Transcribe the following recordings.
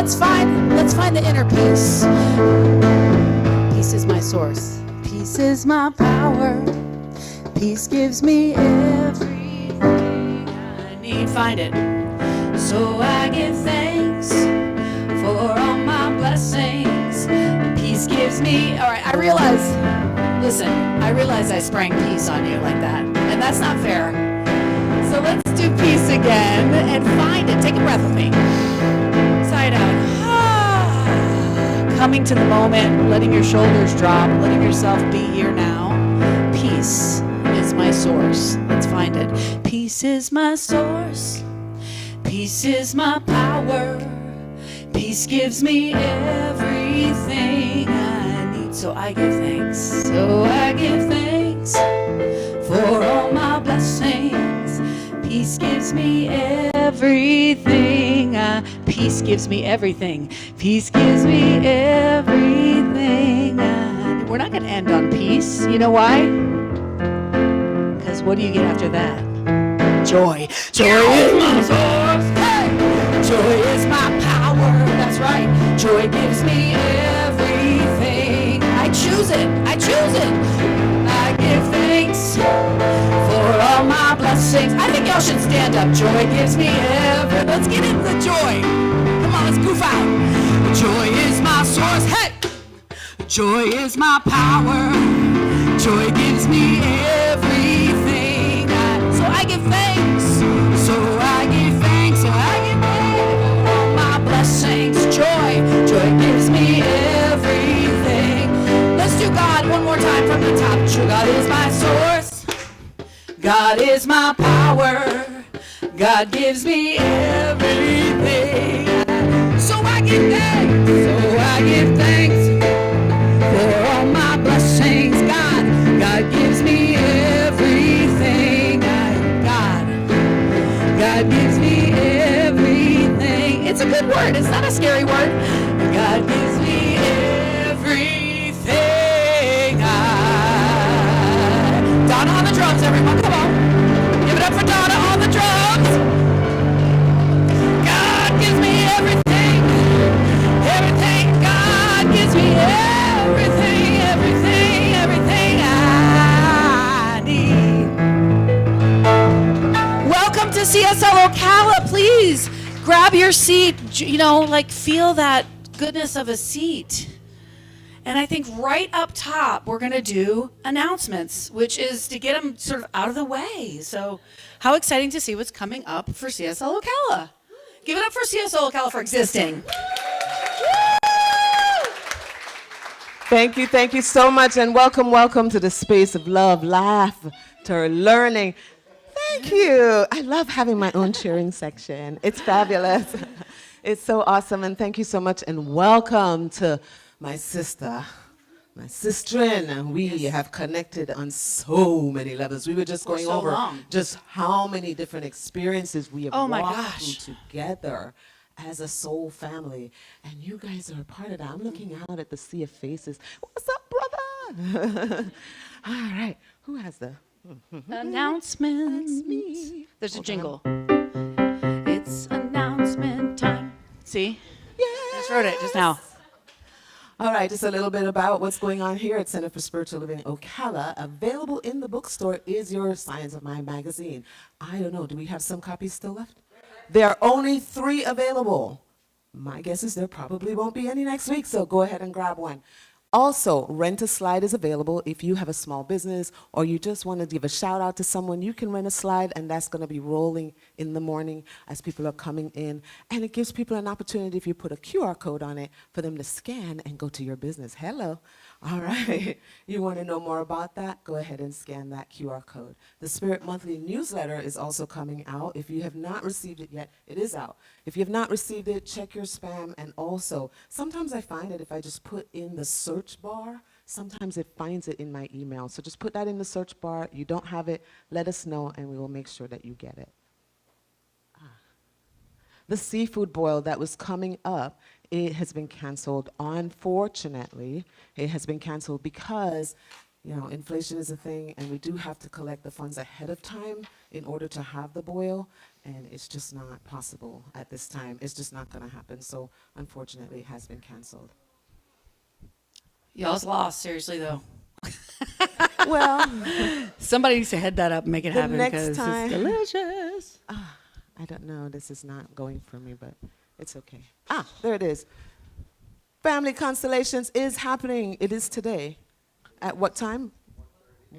let's find the inner peace. Peace is my source. Peace is my power. Peace gives me everything I need. Find it. So I give thanks for all my blessings. Peace gives me. All right, I realize I sprang peace on you like that, and that's not fair. So let's do peace again and find it. Take a breath with me. Side out. Coming to the moment, letting your shoulders drop, letting yourself be here now. Peace is my source. Let's find it. Peace is my source. Peace is my power. Peace gives me everything I need. So I give thanks. So I give thanks for all my blessings. Peace gives me everything. Peace gives me everything. Peace gives me everything. We're not going to end on peace. You know why? Because what do you get after that? Joy. Joy is my source. Hey! Joy is my power. That's right. Joy gives me everything. I choose it. I choose it. I give thanks for all my blessings. I think y'all should stand up. Joy gives me everything. Let's get into the joy. Come on, let's goof out. Joy is my source. Hey! Joy is my power. Joy gives me everything. So I give thanks. So I give thanks. So I give thanks for all my blessings. Joy. Joy gives me everything. Let's do God one more time from the top. True God is my source. God is my power. God gives me everything. So I give thanks. So I give thanks for all my blessings. God gives me everything. God gives me everything. It's a good word. It's not a scary word. God gives me everything. Donna on the drums, everyone. Come on. Give it up for Donna on the drums. God gives me everything. Everything. God gives me everything. Everything I need. Welcome to CSL Ocala. Please grab your seat. Feel that goodness of a seat. And I think right up top, we're going to do announcements, which is to get them sort of out of the way. So how exciting to see what's coming up for CSL Ocala. Give it up for CSL Ocala for existing. Thank you so much, and welcome to the space of love, laughter, learning. Thank you. I love having my own cheering section. It's fabulous. It's so awesome, and thank you so much, and welcome to my sister, my sister-in, and we have connected on so many levels. We were just going over just how many different experiences we have walked through together as a soul family, and you guys are a part of that. I'm looking out at the sea of faces. What's up, brother? All right, who has the announcements? That's me. There's a jingle. It's announcement time. See? Yeah. I just wrote it just now. All right, just a little bit about what's going on here at Center for Spiritual Living Ocala. Available in the bookstore is your Science of Mind magazine. I don't know, do we have some copies still left? There are only 3 available. My guess is there probably won't be any next week, so go ahead and grab one. Also, Rent a Slide is available if you have a small business or you just want to give a shout out to someone. You can rent a slide, and that's going to be rolling in the morning as people are coming in. And it gives people an opportunity, if you put a QR code on it, for them to scan and go to your business. Hello. All right. You want to know more about that? Go ahead and scan that QR code. The Spirit Monthly newsletter is also coming out. If you have not received it yet, it is out. If you have not received it, check your spam. And also, sometimes I find that if I just put in the search bar, sometimes it finds it in my email. So just put that in the search bar. You don't have it, let us know, and we will make sure that you get it. The seafood boil that was coming up, it has been canceled. Unfortunately, it has been canceled because You know, inflation is a thing, and we do have to collect the funds ahead of time in order to have the boil, and it's just not possible at this time. It's just not going to happen. So, unfortunately, it has been canceled. Y'all's lost, seriously, though. Well, Somebody needs to head that up and make it The happen next because it's time- delicious. I don't know. This is not going for me, but it's okay. There it is. Family Constellations is happening. It is today. At what time?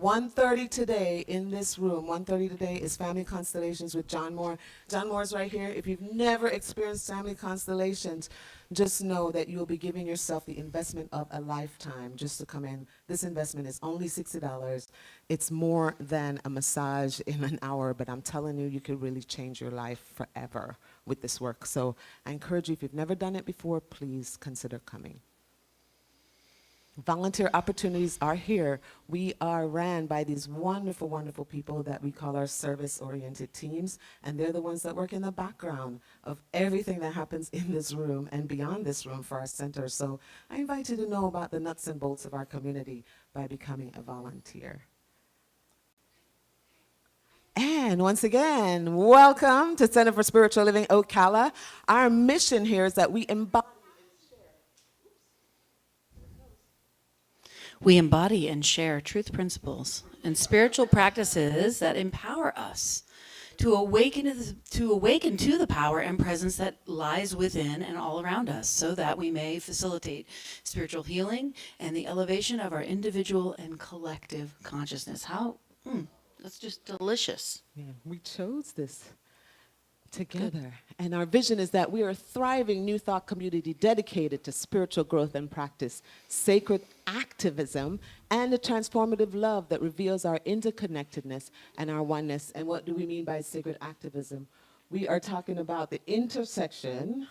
1:30 today in this room. 1:30 today is Family Constellations with John Moore. John Moore's right here. If you've never experienced Family Constellations, just know that you'll be giving yourself the investment of a lifetime just to come in. This investment is only $60. It's more than a massage in an hour, but I'm telling you, you could really change your life forever with this work. So I encourage you, if you've never done it before, please consider coming. Volunteer opportunities are here. We are ran by these wonderful, wonderful people that we call our service-oriented teams, and they're the ones that work in the background of everything that happens in this room and beyond this room for our center. So I invite you to know about the nuts and bolts of our community by becoming a volunteer. And once again, welcome to Center for Spiritual Living Ocala. Our mission here is that we embody We embody and share truth principles and spiritual practices that empower us to awaken to the power and presence that lies within and all around us, so that we may facilitate spiritual healing and the elevation of our individual and collective consciousness. That's just delicious. Yeah, we chose this together. And our vision is that we are a thriving New Thought community dedicated to spiritual growth and practice, sacred activism, and a transformative love that reveals our interconnectedness and our oneness. And what do we mean by sacred activism? We are talking about the intersection.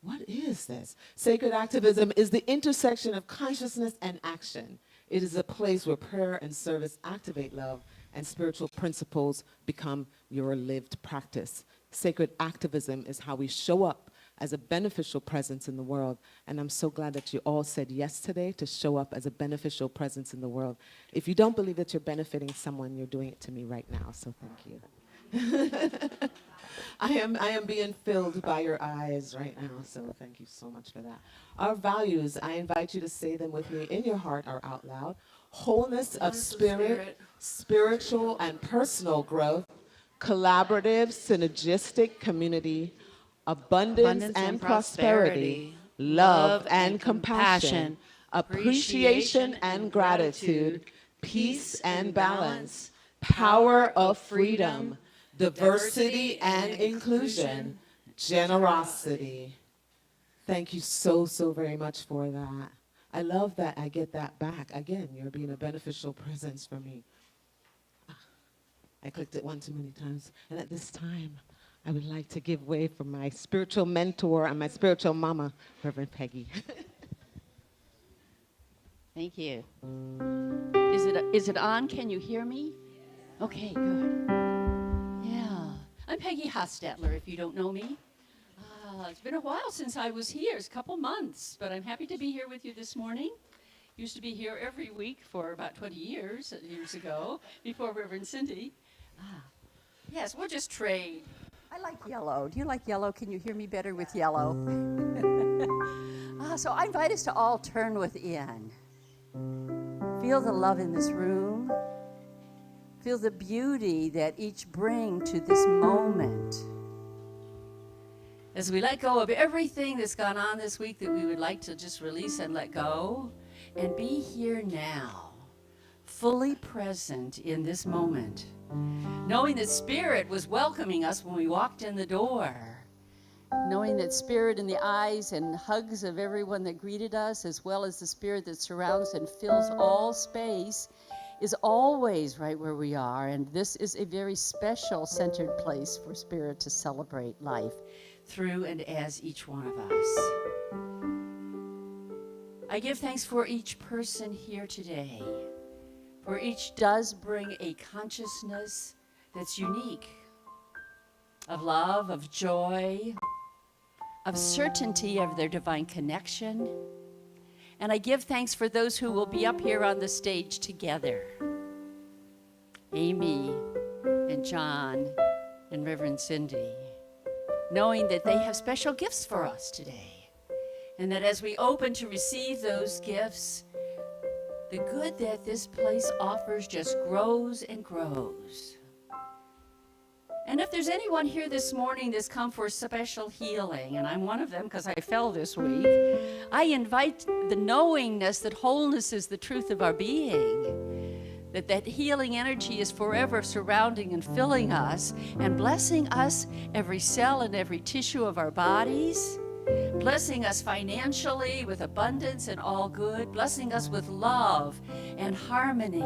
What is this? Sacred activism is the intersection of consciousness and action. It is a place where prayer and service activate love and spiritual principles become your lived practice. Sacred activism is how we show up as a beneficial presence in the world. And I'm so glad that you all said yes today to show up as a beneficial presence in the world. If you don't believe that you're benefiting someone, you're doing it to me right now, so thank you. I am being filled by your eyes right now, so thank you so much for that. Our values, I invite you to say them with me in your heart or out loud. Wholeness of spirit, spiritual and personal growth, collaborative, synergistic community, abundance and prosperity, love and compassion, appreciation and gratitude, peace and balance, power of freedom, diversity and inclusion, generosity. Thank you so, so very much for that. I love that I get that back. Again, you're being a beneficial presence for me. I clicked it one too many times. And at this time, I would like to give way for my spiritual mentor and my spiritual mama, Reverend Peggy. Thank you. Is it on? Can you hear me? Okay, good. Yeah. I'm Peggy Hostetler, if you don't know me. It's been a while since I was here. It's a couple months, but I'm happy to be here with you this morning. Used to be here every week for about 20 years ago, before Reverend Cindy. Yes, we'll just trade. I like yellow. Do you like yellow? Can you hear me better with yellow? So I invite us to all turn within. Feel the love in this room. Feel the beauty that each bring to this moment. As we let go of everything that's gone on this week that we would like to just release and let go, and be here now, fully present in this moment, knowing that Spirit was welcoming us when we walked in the door, knowing that Spirit in the eyes and hugs of everyone that greeted us, as well as the Spirit that surrounds and fills all space, is always right where we are. And this is a very special centered place for Spirit to celebrate life through and as each one of us. I give thanks for each person here today, for each does bring a consciousness that's unique, of love, of joy, of certainty of their divine connection, And I give thanks for those who will be up here on the stage together. Amy and John and Reverend Cindy, knowing that they have special gifts for us today. And that as we open to receive those gifts, the good that this place offers just grows and grows. And if there's anyone here this morning that's come for special healing, and I'm one of them because I fell this week, I invite the knowingness that wholeness is the truth of our being, that healing energy is forever surrounding and filling us and blessing us, every cell and every tissue of our bodies, blessing us financially with abundance and all good, blessing us with love and harmony.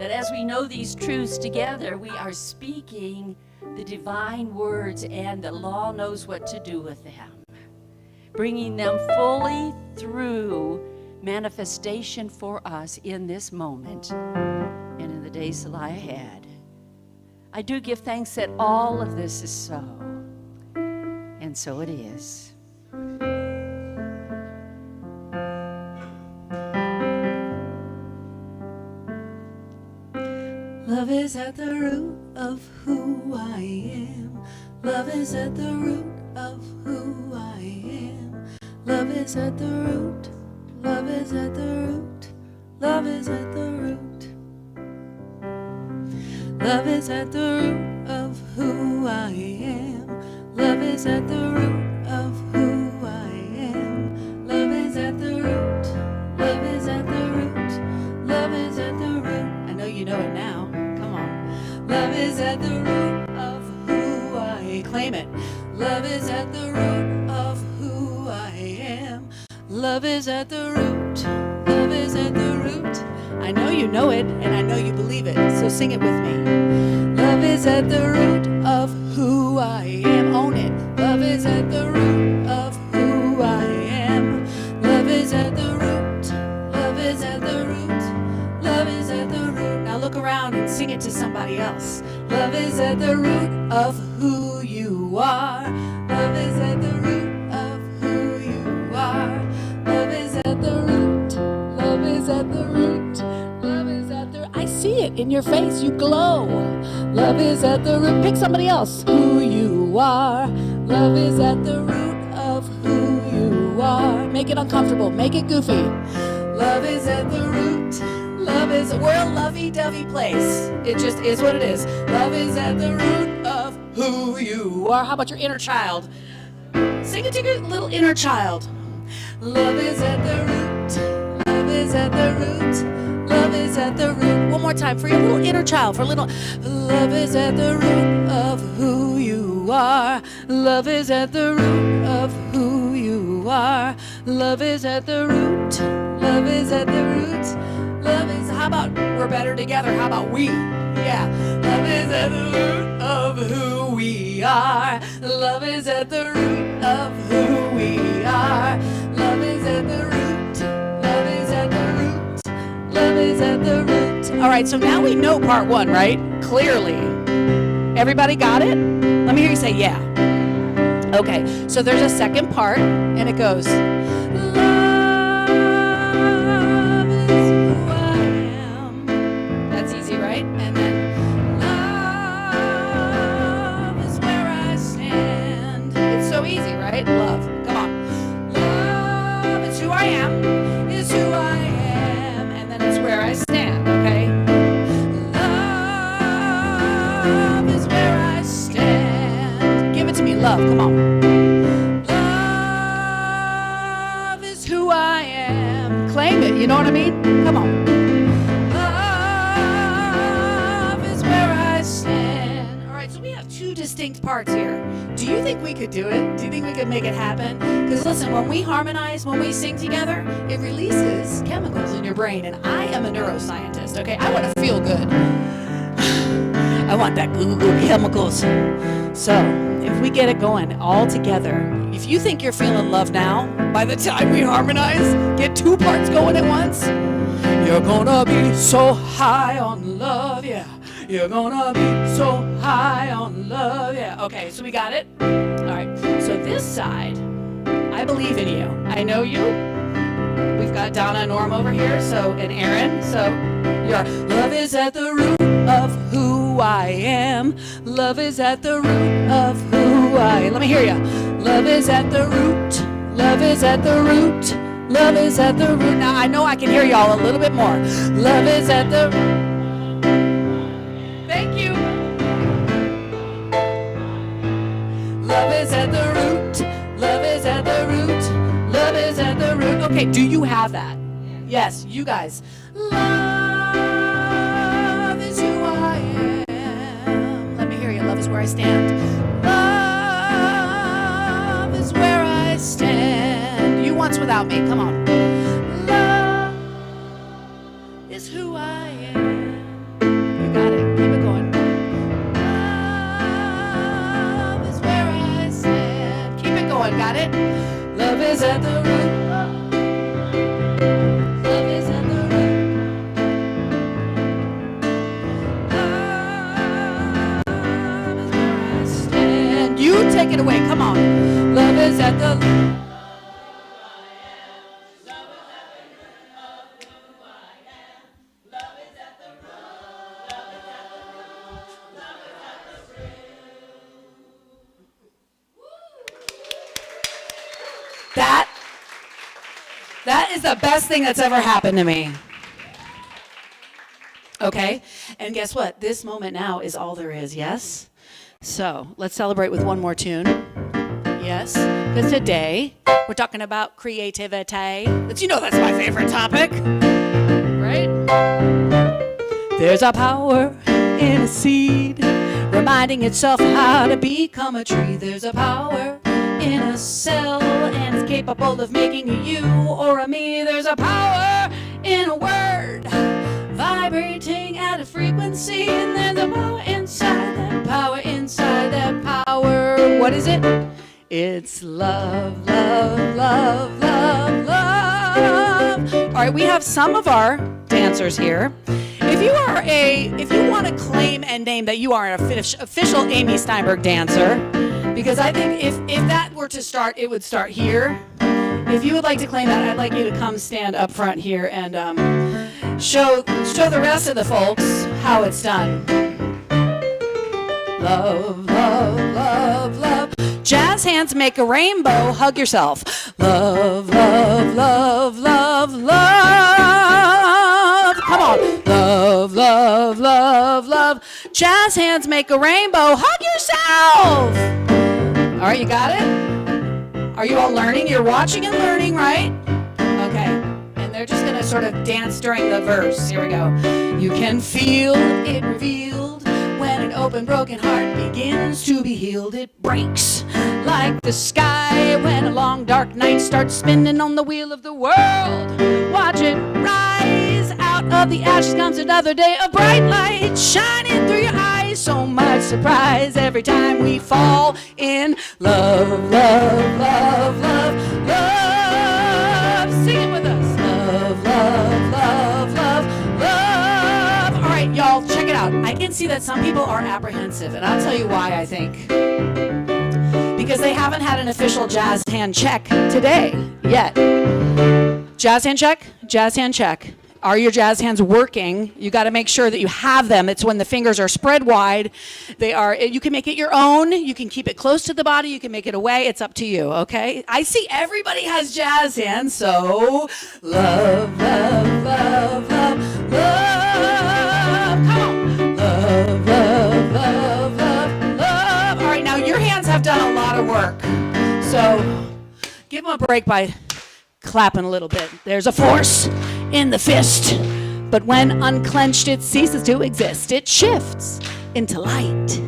That as we know these truths together, we are speaking the divine words and the law knows what to do with them, bringing them fully through manifestation for us in this moment and in the days that lie ahead. I do give thanks that all of this is so, and so it is. Love is at the root of who I am. Love is at the root of who I am. Love is at the root. Love is at the root. Love is at the root. Love is at the root of who I am. Love is at the root of who I am. Love is at the root. Love is at the root. Love is at the root. I know you know it now. Come on. Love is at the root of who I claim it. Love is at the root of who I am. Love is at the root. Love is at the root. I know you know it, and I know you believe it, so sing it with me. Love is at the root of who I am. Own it. Love is at the root of who I am. Love is at the root. Love is at the root. Love is at the root. Now look around and sing it to somebody else. Love is at the root of who you are. Love is at the root of who you are. Love is at the root. Love is at the root. Love is at the. I see it in your face. You glow. Love is at the root. Pick somebody else. Who you are. Love is at the root of who you are. Make it uncomfortable. Make it goofy. Love is at the root. Love is. We're a lovey-dovey place. It just is what it is. Love is at the root of who you are. How about your inner child? Sing it to your little inner child. Love is at the root. Love is at the root. Love is at the root. One more time for your little inner child. For a little. Love is at the root of who you are. Love is at the root of who you are. Love is at the root. Love is at the root. Love is. How about we're better together? How about we? Yeah. Love is at the root of who we are. Love is at the root of who we are. Love is at the root. Love is at the root. Love is at the root. All right, so now we know part one, right? Clearly. Everybody got it? Let me hear you say yeah. Okay, so there's a second part, and it goes, love is who I am. That's easy, right? And then, love is where I stand. It's so easy, right? Love. Come on. Love is who I am, is who I am, and then it's where I stand, okay? Love is where I stand. Give it to me, love. Come on. Love is who I am. Claim it. You know what I mean? Come on. Love is where I stand. All right, so we have two distinct parts here. Do you think we could do it? Do you think we could make it happen? Because listen, when we harmonize, when we sing together, it releases chemicals in your brain. And I am a neuroscientist, okay? I want to feel good. I want that goo chemicals. So if we get it going all together, if you think you're feeling love now, by the time we harmonize, get two parts going at once, you're gonna be so high on love, yeah. You're gonna be so high on love, yeah. Okay, so we got it? All right, so this side, I believe in you. I know you. We've got Donna and Norm over here, and Aaron. So love is at the root of who I am. Love is at the root of who I am. Let me hear you. Love is at the root. Love is at the root. Love is at the root. Now I know I can hear y'all a little bit more. Love is at the. Thank you. Love is at the root. Love is at the root. Love is at the root. Okay, do you have that? Yes, you guys. Love is who I am. Let me hear you. Love is where I stand. Love is where I stand. You once without me. Come on. Love is who I am. You got it. Keep it going. Love is where I stand. Keep it going. Got it? Love is at the root. Love is at the root. Love is where I stand. You take it away. Come on. Love is at the. That is the best thing that's ever happened to me. Okay? And guess what? This moment now is all there is, yes? So let's celebrate with one more tune. Yes? Because today we're talking about creativity. That's my favorite topic. Right? There's a power in a seed, reminding itself how to become a tree. There's a power in a cell, and it's capable of making a you or a me. There's a power in a word, vibrating at a frequency, and there's a power inside that power, inside that power. What is it? It's love, love, love, love, love. All right, we have some of our dancers here. If you want to claim and name that you are an official Amy Steinberg dancer, because I think if that were to start, it would start here. If you would like to claim that, I'd like you to come stand up front here and show the rest of the folks how it's done. Love, love, love, love. Jazz hands make a rainbow. Hug yourself. Love, love, love, love, love. Come on. Love, love, love, love. Jazz hands make a rainbow. Hug yourself. All right, you got it? Are you all learning? You're watching and learning, right? Okay. And they're just going to sort of dance during the verse. Here we go. You can feel it revealed when an open, broken heart begins to be healed. It breaks like the sky when a long, dark night starts spinning on the wheel of the world. Watch it rise. Out of the ashes comes another day of bright light shining through your eyes. So much surprise every time we fall in love, love, love, love, love. Sing it with us. Love, love, love, love, love. All right, y'all, check it out. I can see that some people are apprehensive, and I'll tell you why, I think. Because they haven't had an official jazz hand check today yet. Jazz hand check? Jazz hand check. Are your jazz hands working? You got to make sure that you have them. It's when the fingers are spread wide. They are. You can make it your own. You can keep it close to the body. You can make it away. It's up to you, okay? I see everybody has jazz hands, so love, love, love, love, love. Come on. Love, love, love, love, love. All right, now your hands have done a lot of work. So give them a break by clapping a little bit. There's a force in the fist, but when unclenched it ceases to exist. It shifts into light.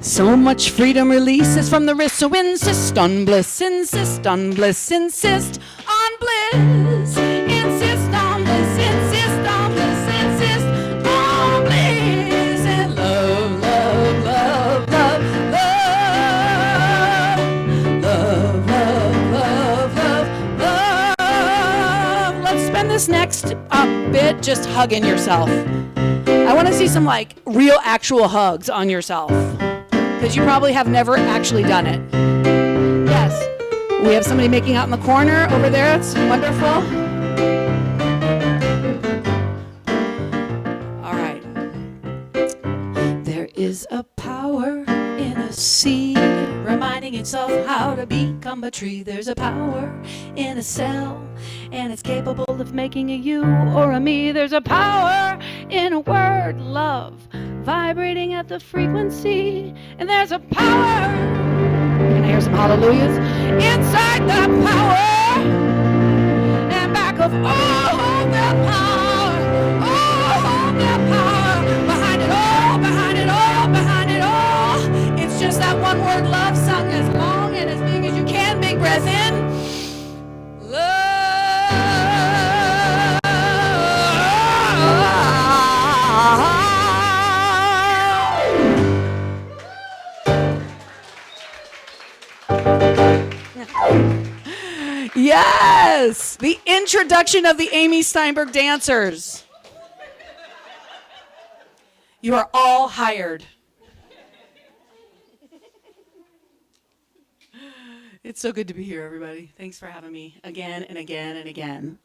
So much freedom releases from the wrist, so insist on bliss, insist on bliss, insist on bliss, insist on bliss, insist on bliss, insist on bliss, and love, love, love, love, love, love, love, love, love, love. Let's spend this next bit just hugging yourself. I want to see some real actual hugs on yourself, because you probably have never actually done it. Yes. We have somebody making out in the corner over there. It's wonderful. All right. There is a power in a seed, reminding itself how to become a tree. There's a power in a cell, and it's capable of making a you or a me. There's a power in a word, love, vibrating at the frequency. And there's a power, can I hear some hallelujahs? Inside the power and back of all the power, all the power, behind it all, behind it all, behind it all. It's just that one word, love, sung as long and as big as you can. Big breath in. Yes, the introduction of the Amy Steinberg dancers. You are all hired. It's so good to be here, everybody. Thanks for having me again and again and again.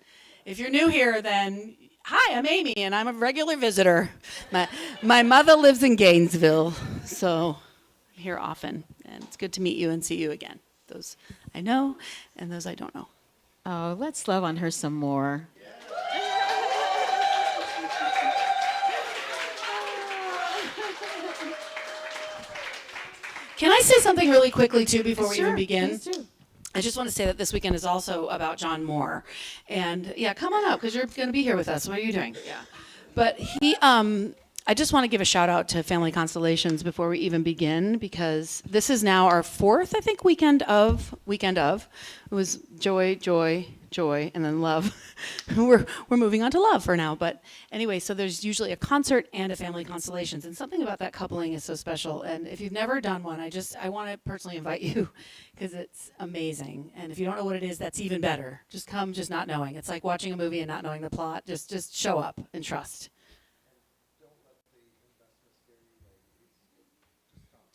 If you're new here, then hi, I'm Amy, and I'm a regular visitor. My mother lives in Gainesville, so I'm here often, and it's good to meet you and see you again. Those I know, and those I don't know. Oh, let's love on her some more. Can I say something really quickly, too, before we even begin? Please do. I just want to say that this weekend is also about John Moore. And, yeah, come on up, because you're going to be here with us. What are you doing? Yeah. But I just want to give a shout out to Family Constellations before we even begin, because this is now our fourth, I think, weekend of. It was joy, joy, joy, and then love. we're moving on to love for now. But anyway, so there's usually a concert and a Family Constellations, and something about that coupling is so special. And if you've never done one, I want to personally invite you, because it's amazing. And if you don't know what it is, that's even better. Just come, just not knowing. It's like watching a movie and not knowing the plot. Just show up and trust.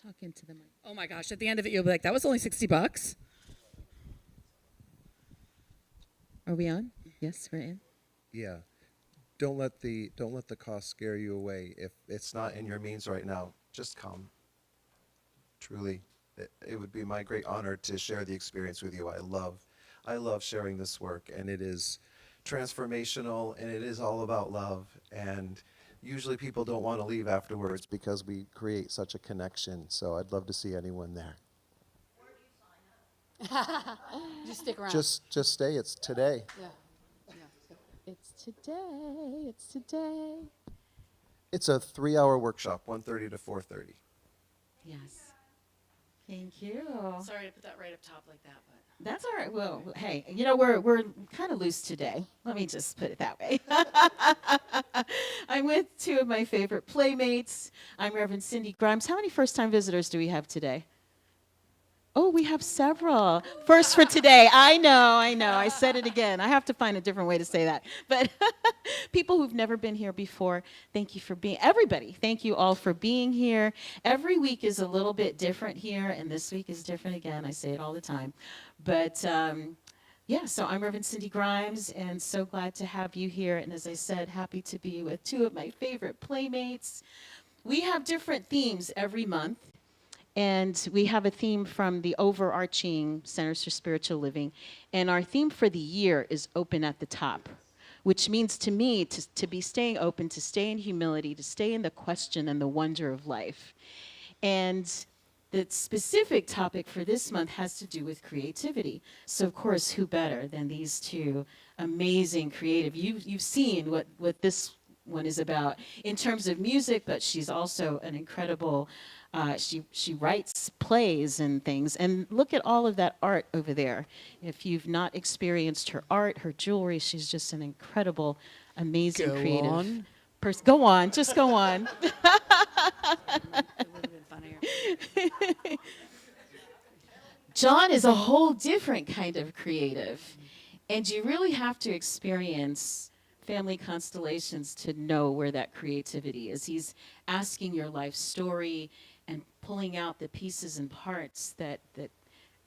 Talk into the mic. Oh my gosh, at the end of it, you'll be like, that was only $60. Are we on? Yes, we're in. Yeah. Don't let the cost scare you away. If it's not in your means right now, just come. Truly, it would be my great honor to share the experience with you. I love sharing this work, and it is transformational, and it is all about love. And usually people don't want to leave afterwards because we create such a connection. So I'd love to see anyone there. Just stick around. Just stay. It's today. Yeah. It's today. It's today. It's a 3-hour workshop, 1:30 to 4:30. Yes. Thank you. Sorry to put that right up top like that, but. That's all right. Well, hey, we're kind of loose today. Let me just put it that way. I'm with two of my favorite playmates. I'm Reverend Cindy Grimes. How many first-time visitors do we have today? Oh, we have several. First for today. I know. I said it again. I have to find a different way to say that. But people who've never been here before, thank you for being, everybody, thank you all for being here. Every week is a little bit different here, and this week is different again. I say it all the time. But yeah, so I'm Reverend Cindy Grimes, and so glad to have you here. And as I said, happy to be with two of my favorite playmates. We have different themes every month. And we have a theme from the overarching Centers for Spiritual Living. And our theme for the year is Open at the Top, which means to me to be staying open, to stay in humility, to stay in the question and the wonder of life. And the specific topic for this month has to do with creativity. So, of course, who better than these two amazing creative? You've seen what this one is about in terms of music, but she's also an incredible she writes plays and things. And look at all of that art over there. If you've not experienced her art, her jewelry, she's just an incredible, amazing creative person. Go on, just go on. It would have been funnier. John is a whole different kind of creative. And you really have to experience Family Constellations to know where that creativity is. He's asking your life story and pulling out the pieces and parts that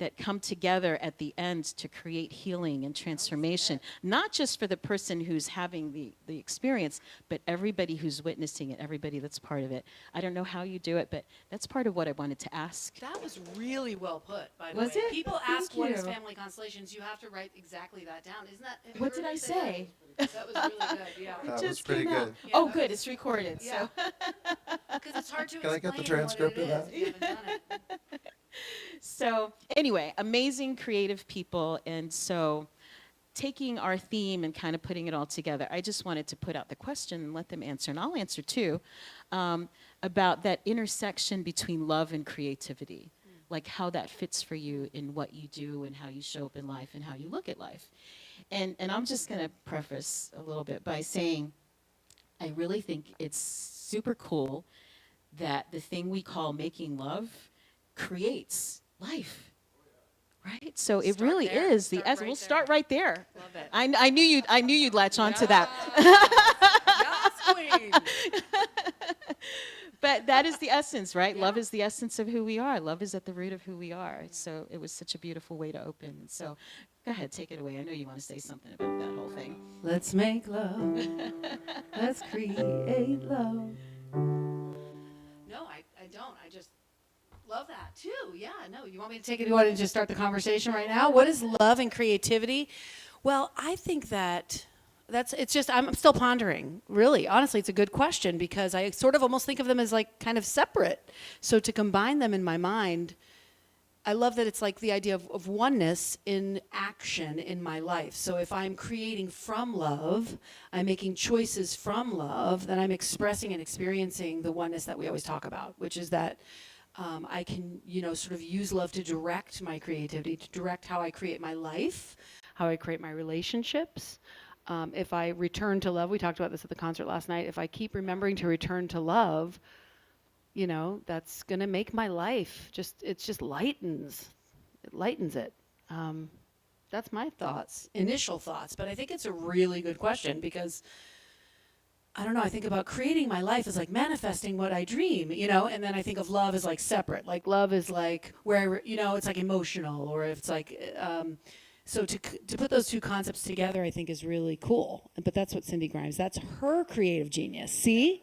that come together at the end to create healing and transformation, not just for the person who's having the experience, but everybody who's witnessing it, everybody that's part of it. I don't know how you do it, but that's part of what I wanted to ask. That was really well put, by the Was way. it? People Thank ask what is you. family constellations. You have to write exactly that down. Isn't that? have you What heard did I me say? That? That was really good. Yeah. That was Just pretty came out. good. Yeah, Oh, that good. was- It's recorded. Yeah. So. Because it's hard to Can I explain get the transcript what of it is that? if you haven't done it. So anyway, amazing creative people. And so taking our theme and kind of putting it all together, I just wanted to put out the question and let them answer, and I'll answer too, about that intersection between love and creativity, like how that fits for you in what you do and how you show up in life and how you look at life. And I'm just going to preface a little bit by saying I really think it's super cool that the thing we call making love creates life. Right? So it Start really there. is the Start essence. right We'll there. start right there. Love it. I knew you'd latch on to that. Yes, queen. But that is the essence, right? Love is the essence of who we are. Love is at the root of who we are. So it was such a beautiful way to open. So go ahead, take it away. I know you want to say something about that whole thing. Let's make love. Let's create love. No, I don't. I just love that too. Yeah, no. You want me to take it? You want to just start the conversation right now? What is love and creativity? Well, I think it's just, I'm still pondering, really. Honestly, it's a good question because I sort of almost think of them as like kind of separate. So to combine them in my mind, I love that it's like the idea of oneness in action in my life. So if I'm creating from love, I'm making choices from love, then I'm expressing and experiencing the oneness that we always talk about, which is that I can, sort of use love to direct my creativity, to direct how I create my life, how I create my relationships. If I return to love, we talked about this at the concert last night, if I keep remembering to return to love, that's going to make my life it just lightens. It lightens it. That's my thoughts, initial thoughts. But I think it's a really good question because, I don't know, I think about creating my life as like manifesting what I dream, and then I think of love as like separate. Like love is like where, it's like emotional, or if it's like, so to put those two concepts together, I think is really cool. But that's what Cindy Grimes, that's her creative genius. See?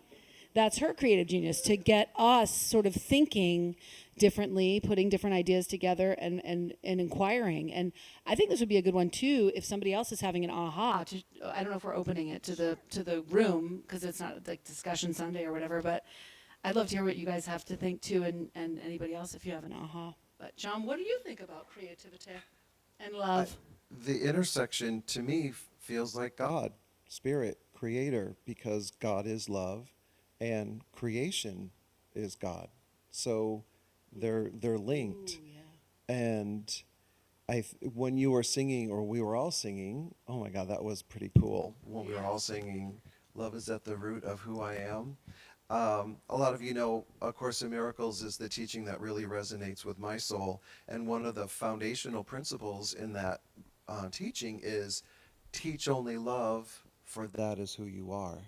That's her creative genius, to get us sort of thinking differently, putting different ideas together and inquiring. And I think this would be a good one too if somebody else is having an aha. I don't know if we're opening it to the room because it's not like discussion Sunday or whatever, but I'd love to hear what you guys have to think too, and anybody else if you have an aha. But John, what do you think about creativity and love? The intersection to me feels like God, spirit, creator, because God is love and creation is God. So they're linked. Ooh, yeah. And when you were singing, or we were all singing, oh my God, that was pretty cool. When we were all singing, love is at the root of who I am. A lot of you know A Course in Miracles is the teaching that really resonates with my soul. And one of the foundational principles in that teaching is teach only love, for that is who you are.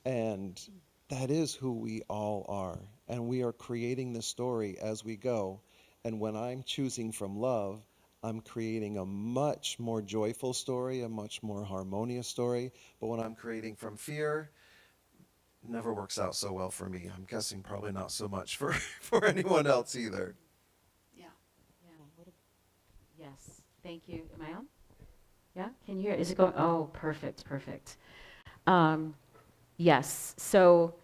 And that is who we all are. And we are creating the story as we go. And when I'm choosing from love, I'm creating a much more joyful story, a much more harmonious story. But when I'm creating from fear, it never works out so well for me. I'm guessing probably not so much for anyone else either. Yeah. Yes. Thank you. Am I on? Yeah? Can you hear it? Is it going? Oh, perfect. Yes. So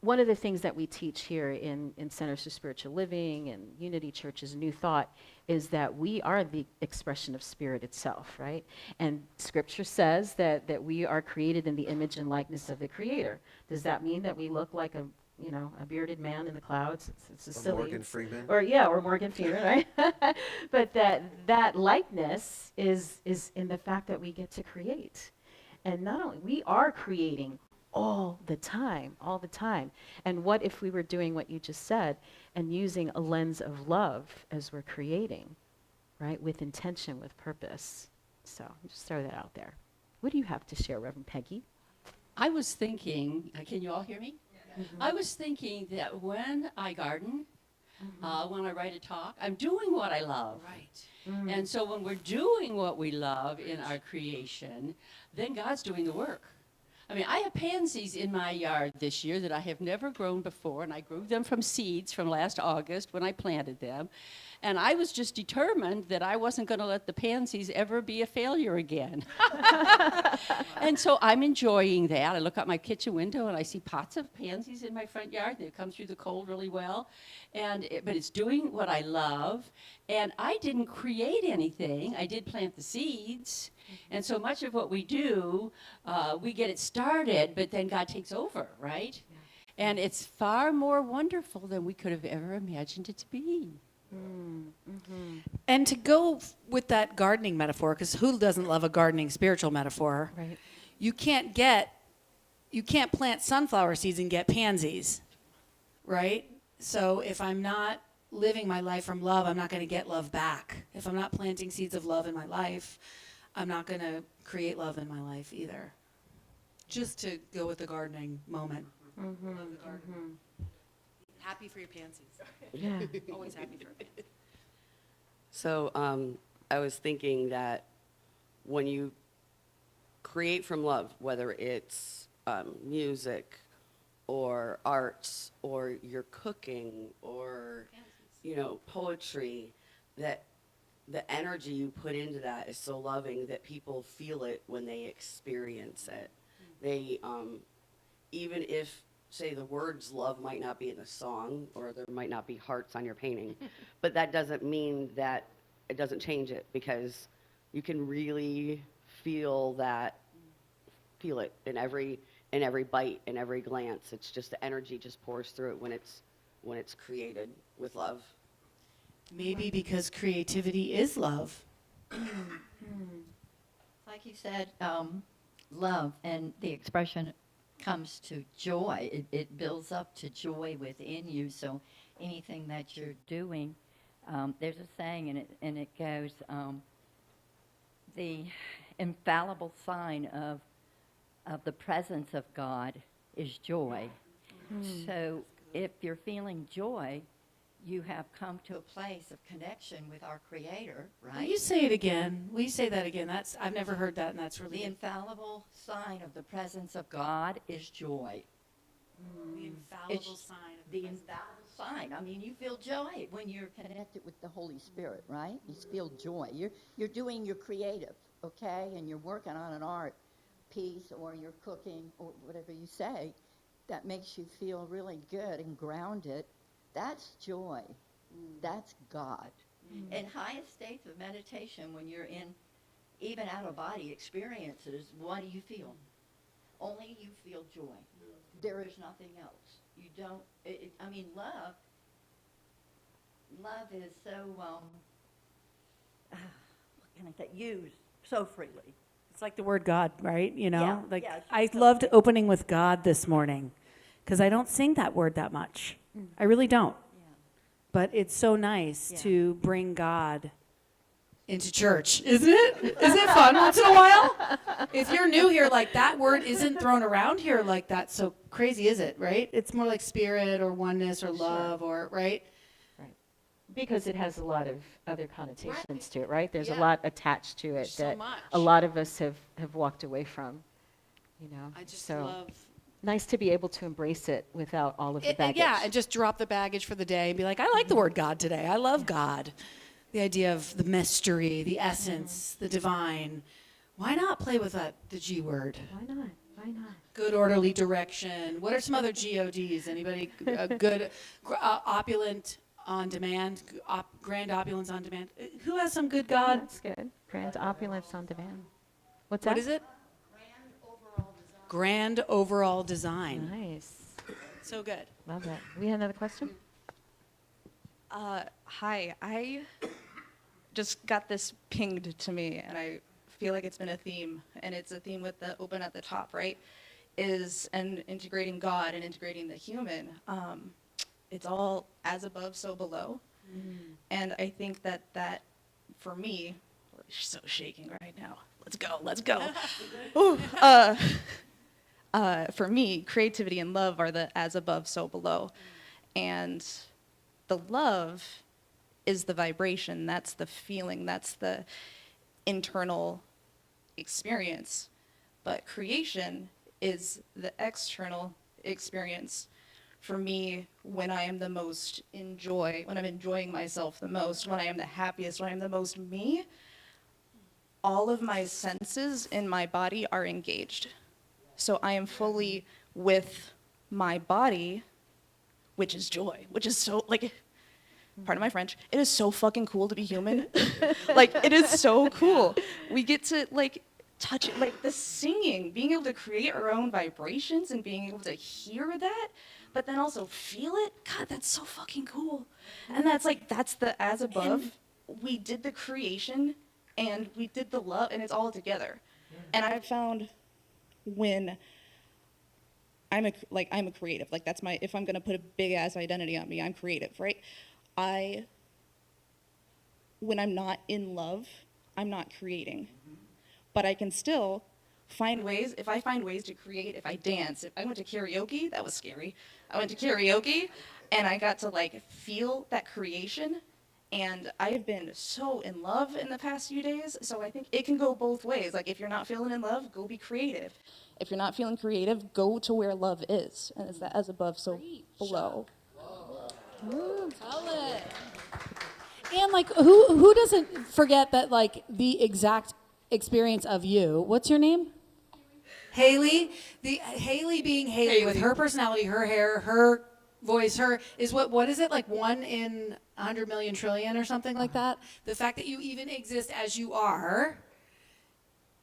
one of the things that we teach here in Centers for Spiritual Living and Unity Church's New Thought is that we are the expression of spirit itself, right? And Scripture says that we are created in the image and likeness of the Creator. Does that mean that we look like a bearded man in the clouds? It's a silly. Morgan Freeman. Or Morgan Freeman, right? But that likeness is in the fact that we get to create. And not only, we are creating all the time. And what if we were doing what you just said and using a lens of love as we're creating, right? With intention, with purpose. So just throw that out there. What do you have to share, Reverend Peggy? I was thinking, can you all hear me? I was thinking that when I garden, when I write a talk. I'm doing what I love. Right. And so when we're doing what we love in our creation, then God's doing the work. I mean, I have pansies in my yard this year that I have never grown before, and I grew them from seeds from last August when I planted them. And I was just determined that I wasn't going to let the pansies ever be a failure again. And so I'm enjoying that. I look out my kitchen window and I see pots of pansies in my front yard. They come through the cold really well. But it's doing what I love. And I didn't create anything. I did plant the seeds. And so much of what we do, we get it started, but then God takes over, right? And it's far more wonderful than we could have ever imagined it to be. And to go with that gardening metaphor, because who doesn't love a gardening spiritual metaphor? Right. You can't plant sunflower seeds and get pansies, right? So if I'm not living my life from love, I'm not going to get love back. If I'm not planting seeds of love in my life, I'm not going to create love in my life either. Just to go with the gardening moment. Love the garden. Happy for your pansies. Yeah. Always happy for your pansies. So I was thinking that when you create from love, whether it's music or arts or you're cooking or, poetry, that the energy you put into that is so loving that people feel it when they experience it. They, even if, say, the words love might not be in the song or there might not be hearts on your painting, but that doesn't mean that it doesn't change it, because you can really feel it in every bite, in every glance. It's just the energy just pours through it when it's created with love. Maybe because creativity is love. Like you said, love and the expression comes to joy. It builds up to joy within you. So anything that you're doing, there's a saying, and it goes, the infallible sign of the presence of God is joy. So if you're feeling joy, you have come to a place of connection with our Creator, Will right? you say it again? Will you say that again? I've never heard that, and that's The really infallible sign of the presence of God is joy. the infallible It's sign of The infallible sign. I mean, you feel joy when you're connected with the Holy Spirit, right? You feel joy. You're doing your creative, okay? And you're working on an art piece, or you're cooking, or whatever you say, that makes you feel really good and grounded. That's joy. That's God. In highest states of meditation, when you're in even out-of-body experiences, what do you feel? Only you feel joy. There is nothing else. You don't, love is so, what can I say, used so freely. It's like the word God, right? Yeah, Like yeah, it's I just so loved good. opening with God this morning because I don't sing that word that much. I really don't. But it's so nice Yeah. to bring God into church, isn't it? Isn't it fun once in a while? If you're new here, like that word isn't thrown around here like that. So crazy, is it? Right? It's more like spirit or oneness or love or right. Because it has a lot of other connotations to it, right? There's Yeah. a lot attached to it So that much. a lot of us have walked away from, I just so love. nice to be able to embrace it without all of the baggage. Yeah, and just drop the baggage for the day and be like, I like the word God today. I love God. The idea of the mystery, the essence, the divine. Why not play with that, the G word? Why not? Why not? Good orderly direction. What are some other GODs? Anybody good? Opulent on demand, grand opulence on demand. Who has some good God? That's good. Grand opulence on demand. What's What that? is it? Grand overall design. Nice. So good. Love that. We have another question? Hi, I just got this pinged to me, and I feel like it's been a theme, and it's a theme with the open at the top, right? And integrating God and integrating the human. It's all as above, so below. And I think that for me, so shaking right now. Let's go. Ooh, for me, creativity and love are the as above, so below. And the love is the vibration, that's the feeling, that's the internal experience. But creation is the external experience. For me, when I am the most in joy, when I'm enjoying myself the most, when I am the happiest, when I'm the most me, all of my senses in my body are engaged. So I am fully with my body, which is joy, which is so, like, pardon my French, it is so fucking cool to be human. Like, it is so cool. We get to, like, touch it, like the singing, being able to create our own vibrations and being able to hear that, but then also feel it. God, that's so fucking cool. And that's like, that's the as above. We did the creation and we did the love, and it's all together. And I've found when I'm a creative, like that's my, if I'm gonna put a big ass identity on me, I'm creative, right? When I'm not in love, I'm not creating. But I can still find ways, if I find ways to create, if I dance, if I went to karaoke, that was scary. I went to karaoke and I got to like feel that creation, and I have been so in love in the past few days, so I think it can go both ways. Like if you're not feeling in love, go be creative. If you're not feeling creative, go to where love is, and it's that as above, so below. Tell it. And like, who doesn't forget that, like, the exact experience of you? What's your name? Haley. The Haley being Haley with her personality, her hair, her voice, her is what is it, like 1 in 100 million trillion or something like that? The fact that you even exist as you are,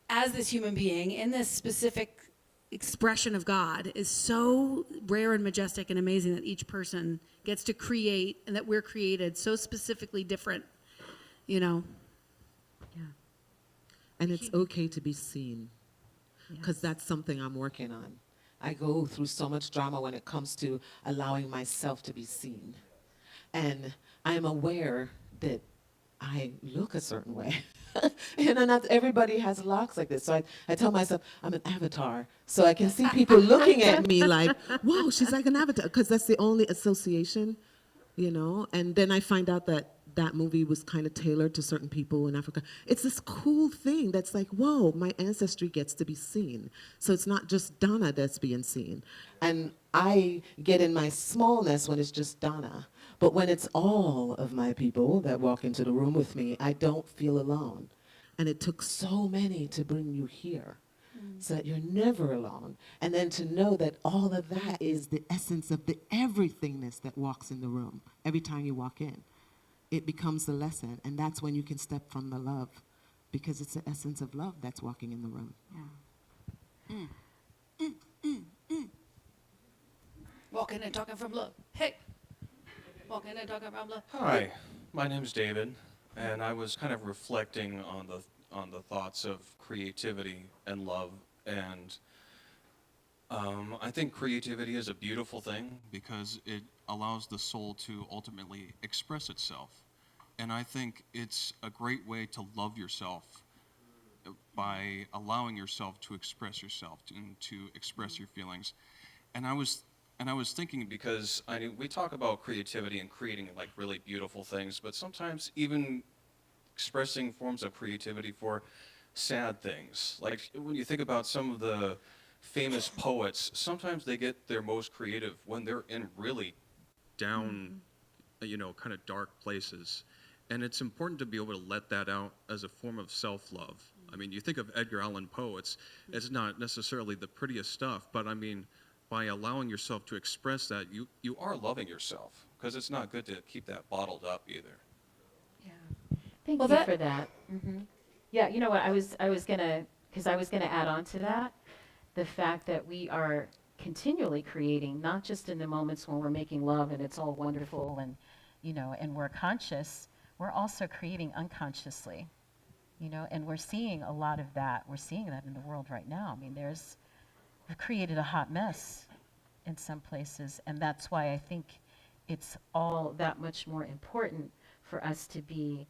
as this human being in this specific expression of God, is so rare and majestic and amazing that each person gets to create, and that we're created so specifically different, you know. And it's okay to be seen, because that's something I'm working on. I go through so much drama when it comes to allowing myself to be seen. And I'm aware that I look a certain way. You know, not everybody has locks like this. So I tell myself I'm an avatar. So I can see people looking at me like, whoa, she's like an avatar. Because that's the only association, you know. And then I find out that that movie was kind of tailored to certain people in Africa. It's this cool thing that's like, whoa, my ancestry gets to be seen. So it's not just Donna that's being seen. And I get in my smallness when it's just Donna. But when it's all of my people that walk into the room with me, I don't feel alone. And it took so many to bring you here, so that you're never alone. And then to know that all of that is the essence of the everythingness that walks in the room every time you walk in. It becomes the lesson, and that's when you can step from the love, because it's the essence of love that's walking in the room. Walking and talking from love. Hey. Walking and talking from love. Hi, my name's David, and I was kind of reflecting on the thoughts of creativity and love, and I think creativity is a beautiful thing because it allows the soul to ultimately express itself, and I think it's a great way to love yourself by allowing yourself to express yourself and to express your feelings. And I was thinking, because we talk about creativity and creating like really beautiful things, but sometimes even expressing forms of creativity for sad things. Like when you think about some of the famous poets, sometimes they get their most creative when they're in really down, kind of dark places. And it's important to be able to let that out as a form of self-love. I mean, you think of Edgar Allan Poe, it's not necessarily the prettiest stuff, but I mean, by allowing yourself to express that, you are loving yourself, because it's not good to keep that bottled up either. Thank you for that. Yeah, you know what, I was gonna add on to that, the fact that we are continually creating, not just in the moments when we're making love and it's all wonderful and, and we're conscious, we're also creating unconsciously, and we're seeing a lot of that. We're seeing that in the world right now. I mean, we've created a hot mess in some places, and that's why I think it's all that much more important for us to be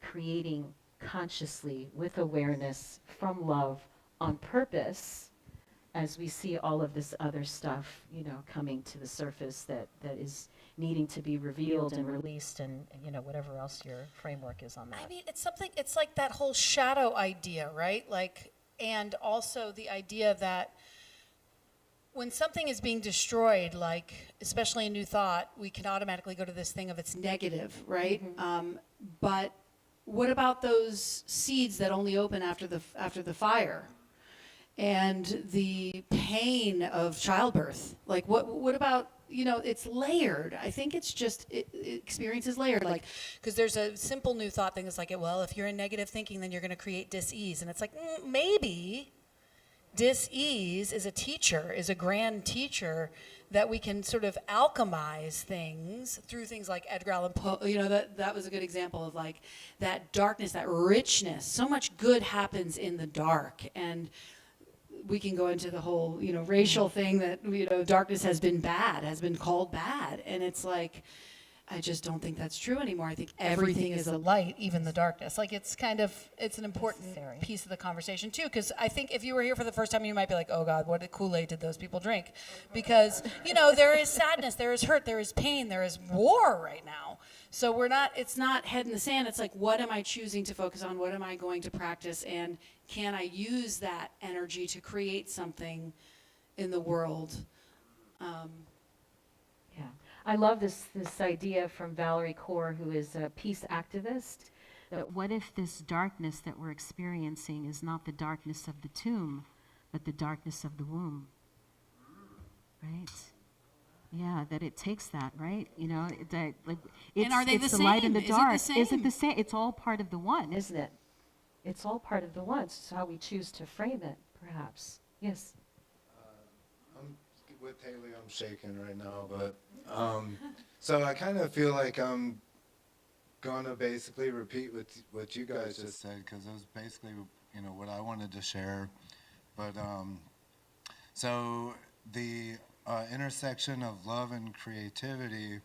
creating consciously with awareness from love on purpose, as we see all of this other stuff, coming to the surface that is needing to be revealed and released, and whatever else your framework is on that. I mean, it's like that whole shadow idea, right? Like, and also the idea that when something is being destroyed, like especially a new thought, we can automatically go to this thing of it's Negative, right? But what about those seeds that only open after the fire? And the pain of childbirth. Like, what about, it's layered. I think it's just, experience is layered. Like, because there's a simple new thought thing that's like, well, if you're in negative thinking, then you're going to create dis-ease. And it's like, maybe dis-ease is a teacher, is a grand teacher that we can sort of alchemize things through things like Edgar Allan Poe. That was a good example of like that darkness, that richness. So much good happens in the dark. And we can go into the whole, racial thing that, darkness has been bad, has been called bad. And it's like, I just don't think that's true anymore. I think everything is a light, even the darkness. Like it's an important piece of the conversation too, because I think if you were here for the first time, you might be like, oh God, what Kool-Aid did those people drink? Because, there is sadness, there is hurt, there is pain, there is war right now. So it's not head in the sand. It's like, what am I choosing to focus on? What am I going to practice? And can I use that energy to create something in the world? Yeah, I love this idea from Valerie Kaur, who is a peace activist, that what if this darkness that we're experiencing is not the darkness of the tomb, but the darkness of the womb, right? Yeah, that it takes that, right? That like it's, are they it's the the light same? and the Is it the dark. Is same? it the same? It's all part of the one, isn't it? It's all part of the one. It's how we choose to frame it, perhaps. Yes. With Haley, I'm shaking right now, but so I kind of feel like I'm gonna basically repeat what you guys just said, because it was basically what I wanted to share. But so the intersection of love and creativity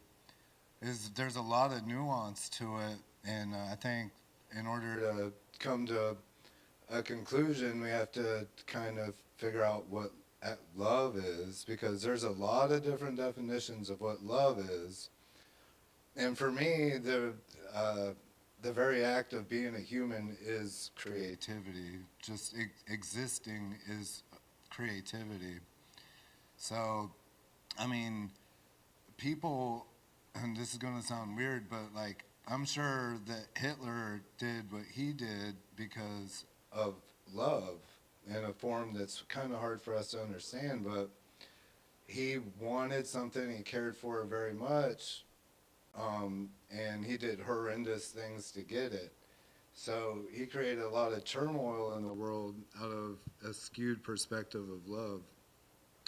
there's a lot of nuance to it, and I think in order to come to a conclusion, we have to kind of figure out what love is, because there's a lot of different definitions of what love is. And for me, the very act of being a human is creativity. Just existing is creativity. So, I mean, people, and this is going to sound weird, but like, I'm sure that Hitler did what he did because of love, in a form that's kind of hard for us to understand, but he wanted something, he cared for it very much, and he did horrendous things to get it. So he created a lot of turmoil in the world out of a skewed perspective of love,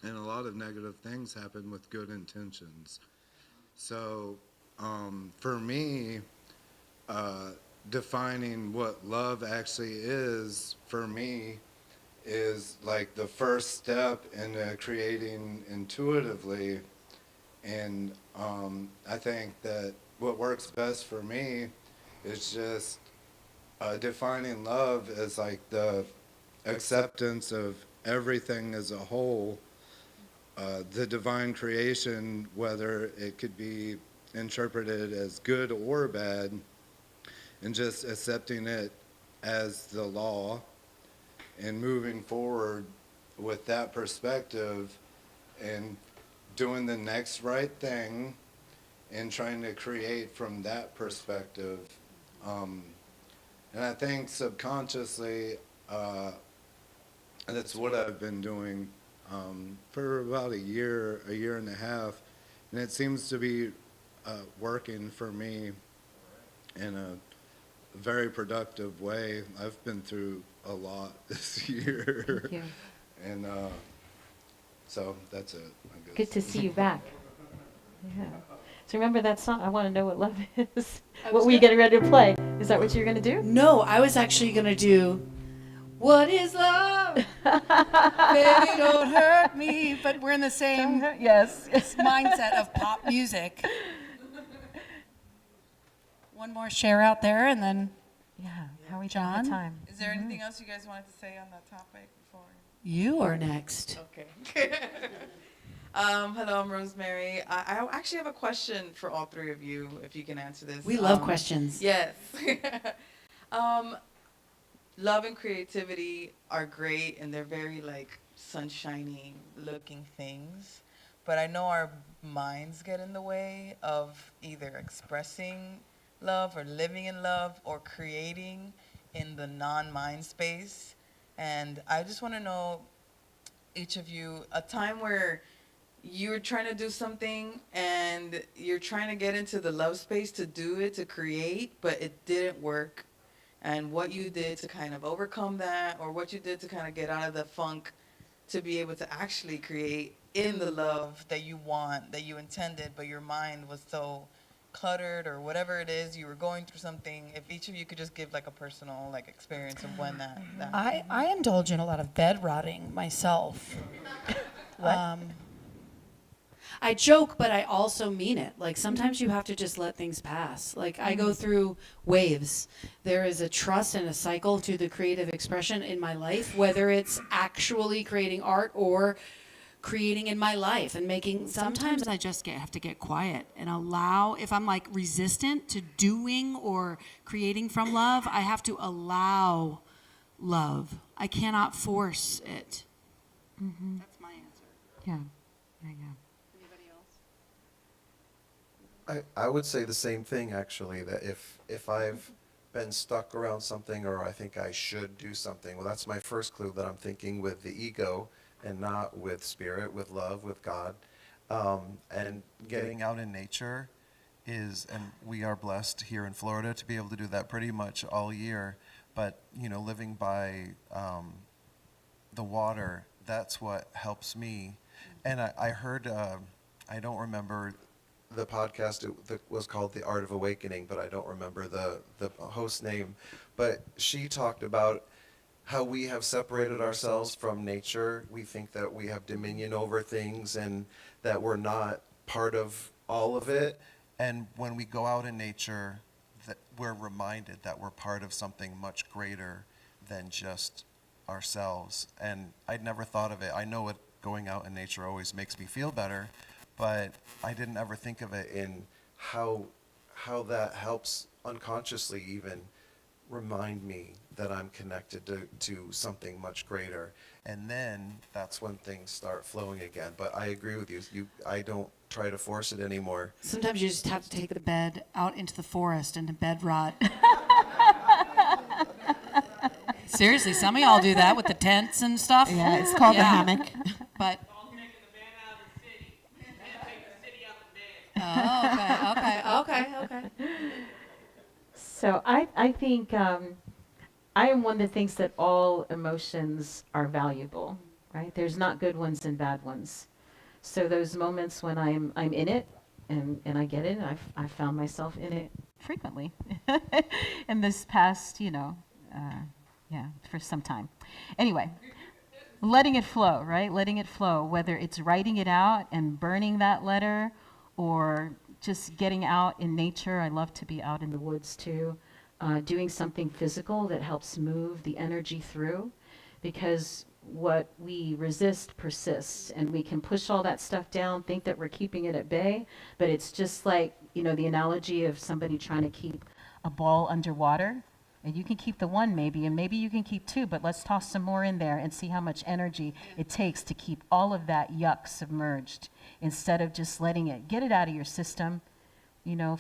and a lot of negative things happen with good intentions. So for me, defining what love actually is, for me, is like the first step into creating intuitively. And I think that what works best for me is just defining love as like the acceptance of everything as a whole, the divine creation, whether it could be interpreted as good or bad, and just accepting it as the law and moving forward with that perspective and doing the next right thing and trying to create from that perspective. And I think subconsciously, that's what I've been doing for about a year and a half, and it seems to be working for me in a very productive way. I've been through a lot this year. Thank you. And so that's it, I guess. Good to see you back. Yeah. So remember that song, I Want to Know What Love Is? What were you getting ready to play? Is that what you're going to do? No, I was actually going to do, what is love? Baby, don't hurt me. But we're in the same Yes. mindset of pop music. One more share out there, and then Yeah. How are we John? doing time? Is there anything else you guys wanted to say on that topic before? you are next. Okay. Hello, I'm Rosemary. I actually have a question for all three of you, if you can answer this. We love questions. Yes. Love and creativity are great, and they're very like sunshiny looking things. But I know our minds get in the way of either expressing love or living in love or creating in the non-mind space. And I just want to know, each of you, a time where you're trying to do something and you're trying to get into the love space to do it, to create, but it didn't work. And what you did to kind of overcome that, or what you did to kind of get out of the funk to be able to actually create in the love that you want, that you intended, but your mind was so cluttered, or whatever it is, you were going through something. If each of you could just give like a personal like experience of when that I indulge in a lot of bed rotting myself. I joke, but I also mean it. Like sometimes you have to just let things pass. Like I go through waves. There is a trust and a cycle to the creative expression in my life, whether it's actually creating art or creating in my life and making. Sometimes I just have to get quiet and allow. If I'm like resistant to doing or creating from love, I have to allow love. I cannot force it. That's my answer. Yeah. Yeah. I would say the same thing, actually, that if I've been stuck around something, or I think I should do something, well, that's my first clue that I'm thinking with the ego and not with spirit, with love, with God. And getting out in nature is, and we are blessed here in Florida to be able to do that pretty much all year, but, you know, living by the water, that's what helps me. And I heard, I don't remember the podcast, it was called The Art of Awakening, but I don't remember the host name. But she talked about how we have separated ourselves from nature. We think that we have dominion over things and that we're not part of all of it. And when we go out in nature, that we're reminded that we're part of something much greater than just ourselves. And I'd never thought of it. I know it, going out in nature always makes me feel better, but I didn't ever think of it in how that helps unconsciously even remind me that I'm connected to something much greater. And then that's when things start flowing again. But I agree with you. I don't try to force it anymore. Sometimes you just have to take the bed out into the forest and to bed rot. Seriously, some of y'all do that with the tents and stuff. Yeah, it's called the hammock. But oh, okay. So I think I am one that thinks that all emotions are valuable, right? There's not good ones and bad ones. So those moments when I'm in it and I get it, and I've found myself in it frequently in this past, for some time. Anyway, letting it flow, right? Letting it flow, whether it's writing it out and burning that letter, or just getting out in nature. I love to be out in the woods too. Doing something physical that helps move the energy through, because what we resist persists, and we can push all that stuff down, think that we're keeping it at bay, but it's just like, the analogy of somebody trying to keep a ball underwater. And you can keep the one maybe, and maybe you can keep two, but let's toss some more in there and see how much energy it takes to keep all of that yuck submerged, instead of just letting it, get it out of your system.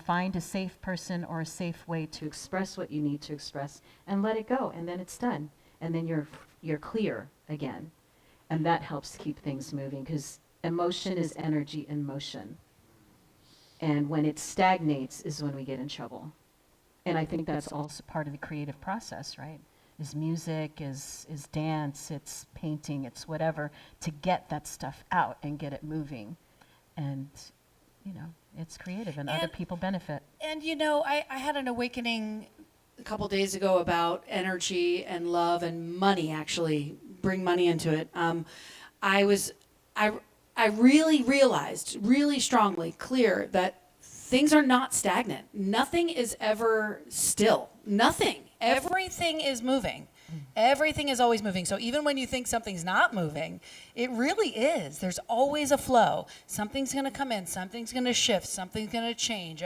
Find a safe person or a safe way to express what you need to express and let it go, and then it's done. And then you're clear again. And that helps keep things moving, because emotion is energy in motion. And when it stagnates is when we get in trouble. And I think that's also part of the creative process, right? Is music, is dance, it's painting, it's whatever, to get that stuff out and get it moving. And, it's creative, and other people benefit. And I had an awakening a couple days ago about energy and love and money. Actually, bring money into it. I really realized, really strongly, clear, that things are not stagnant. Nothing is ever still. Nothing. Everything is moving. Everything is always moving. So even when you think something's not moving, it really is. There's always a flow. Something's going to come in, something's going to shift, something's going to change.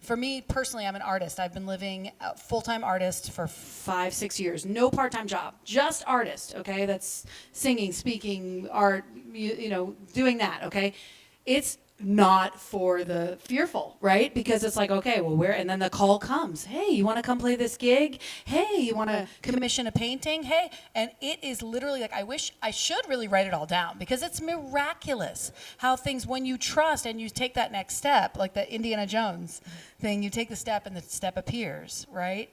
For me personally, I'm an artist. I've been living full-time artist for 5-6 years. No part-time job, just artist, okay? That's singing, speaking, art, doing that, okay? It's not for the fearful, right? Because it's like, okay, well, and then the call comes. Hey, you want to come play this gig? Hey, you want to commission a painting? Hey, and it is literally like, I should really write it all down because it's miraculous how things, when you trust and you take that next step, like the Indiana Jones thing, you take the step and the step appears, right?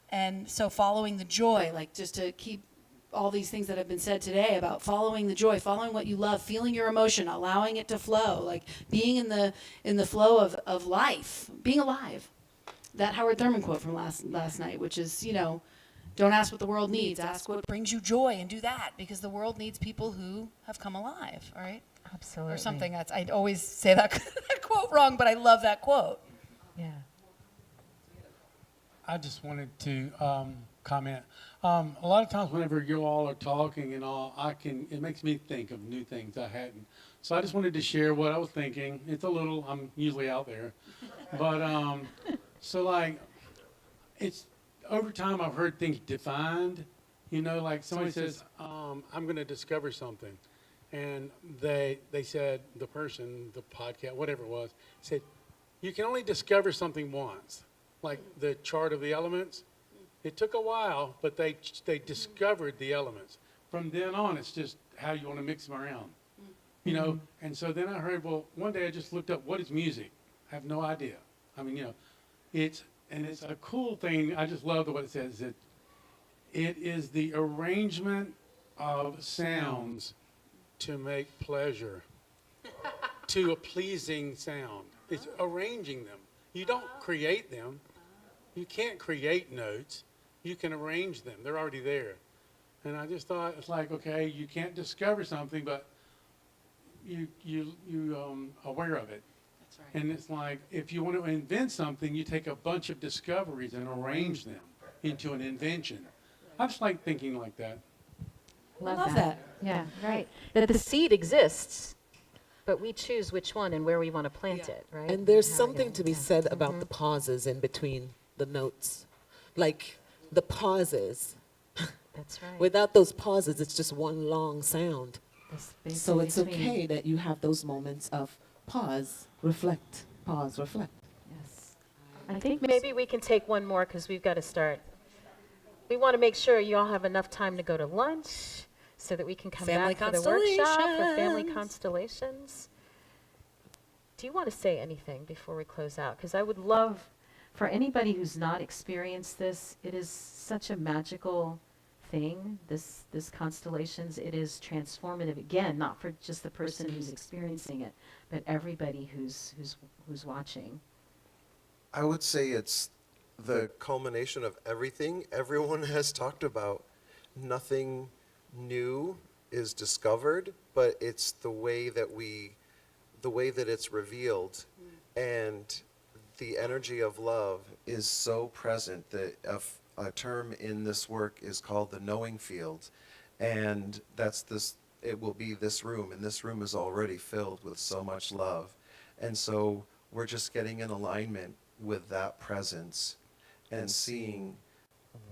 And so following the joy, like just to keep all these things that have been said today about following the joy, following what you love, feeling your emotion, allowing it to flow, like being in the flow of life, being alive. That Howard Thurman quote from last night, which is, don't ask what the world needs, ask what brings you joy, and do that because the world needs people who have come alive, all right? Absolutely. Or something. I always say that quote wrong, but I love that quote. Yeah. I just wanted to comment. A lot of times whenever you all are talking and all, it makes me think of new things I hadn't. So I just wanted to share what I was thinking. I'm usually out there. But, so like, it's, over time I've heard things defined, like somebody says, I'm going to discover something. And they said, the person, the podcast, whatever it was, said, you can only discover something once. Like the chart of the elements. It took a while, but they discovered the elements. From then on, it's just how you want to mix them around, And so then I heard, well, one day I just looked up, what is music? I have no idea. I mean, it's a cool thing. I just love what it says. That it is the arrangement of sounds to make pleasure to a pleasing sound. It's arranging them. You don't create them. You can't create notes. You can arrange them. They're already there. And I just thought, it's like, okay, you can't discover something, but you aware of it. That's right. And it's like, if you want to invent something, you take a bunch of discoveries and arrange them into an invention. I just like thinking like that. Love that. Yeah, right. That the seed exists, but we choose which one and where we want to plant it, right? And there's How we're something gonna- to be said about the pauses in between the notes. Like the pauses. That's right. Without those pauses, it's just one long sound. The space So in it's between. okay that you have those moments of pause, reflect, pause, reflect. Yes. I think maybe we can take one more because we've got to start. We want to make sure you all have enough time to go to lunch so that we can come Family back for the workshop for family constellations. constellations. Do you want to say anything before we close out? Because I would love for anybody who's not experienced this, it is such a magical thing, this constellations. It is transformative, again, not for just the person who's experiencing it, but everybody who's watching. I would say it's the culmination of everything everyone has talked about. Nothing new is discovered, but it's the way that it's revealed. And the energy of love is so present that a term in this work is called the knowing field. And it will be this room, and this room is already filled with so much love. And so we're just getting in alignment with that presence and seeing